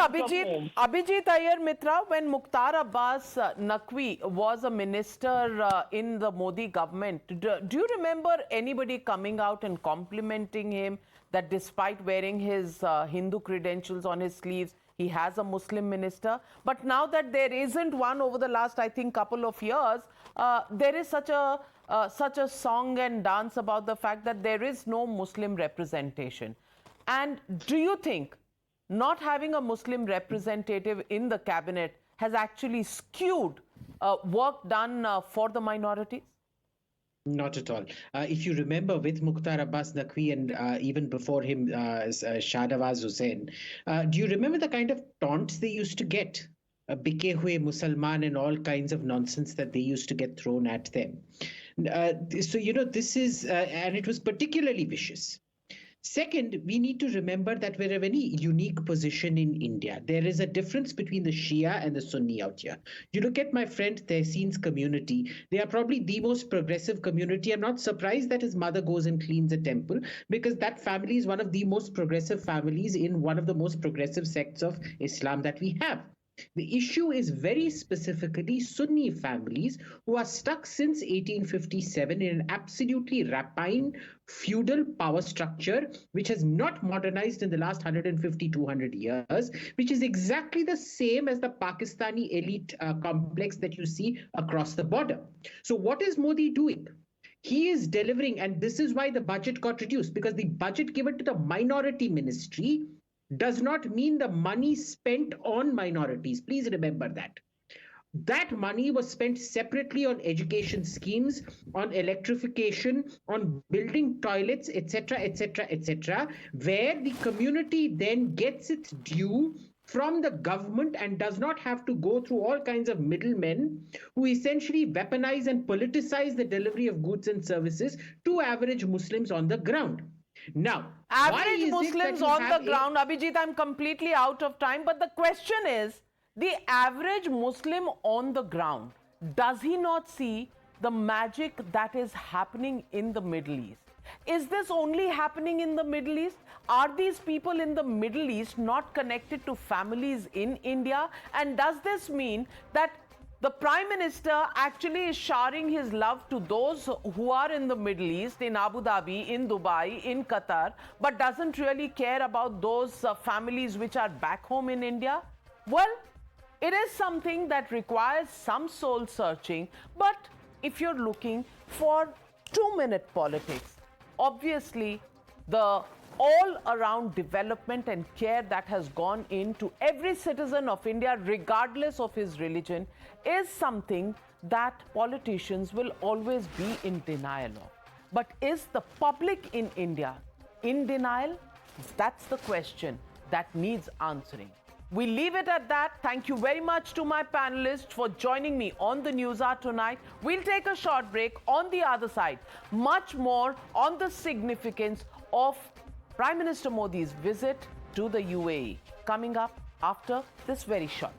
Abhijit Iyer Mitra, when Mukhtar Abbas Naqvi was a minister in the Modi government, do you remember anybody coming out and complimenting him that despite wearing his Hindu credentials on his sleeves, he has a Muslim minister? But now that there isn't one over the last, I think, couple of years, there is such a song and dance about the fact that there is no Muslim representation. And do you think not having a Muslim representative in the cabinet has actually skewed work done for the minorities? Not at all. If you remember, with Mukhtar Abbas Naqvi and even before him, Shahbaz Hussain, do you remember the kind of taunts they used to get? Bike hue Musalman and all kinds of nonsense that they used to get thrown at them. So, this is, and it was particularly vicious. Second, we need to remember that we're a very unique position in India. There is a difference between the Shia and the Sunni out here. You look at my friend Tehseen's community, they are probably the most progressive community. I'm not surprised that his mother goes and cleans a temple, because that family is one of the most progressive families in one of the most progressive sects of Islam that we have. The issue is very specifically Sunni families who are stuck since 1857 in an absolutely rapine feudal power structure which has not modernized in the last 150, 200 years, which is exactly the same as the Pakistani elite complex that you see across the border. So what is Modi doing? He is delivering, and this is why the budget got reduced, because the budget given to the minority ministry does not mean the money spent on minorities. Please remember that. That money was spent separately on education schemes, on electrification, on building toilets, etc., etc., etc., where the community then gets its due from the government and does not have to go through all kinds of middlemen who essentially weaponize and politicize the delivery of goods and services to average Muslims on the ground. Now, average Muslims on the ground, Abhijit, I'm completely out of time, but the question is, the average Muslim on the ground, does he not see the magic that is happening in the Middle East? Is this only happening in the Middle East? Are these people in the Middle East not connected to families in India? And does this mean that the Prime Minister actually is showering his love to those who are in the Middle East, in Abu Dhabi, in Dubai, in Qatar, but doesn't really care about those families which are back home in India? Well, it is something that requires some soul searching, but if you're looking for 2-minute politics, obviously the all-around development and care that has gone into every citizen of India, regardless of his religion, is something that politicians will always be in denial of. But is the public in India in denial? That's the question that needs answering. We leave it at that. Thank you very much to my panelists for joining me on the News Hour tonight. We'll take a short break. On the other side, much more on the significance of Prime Minister Modi's visit to the UAE, coming up after this very short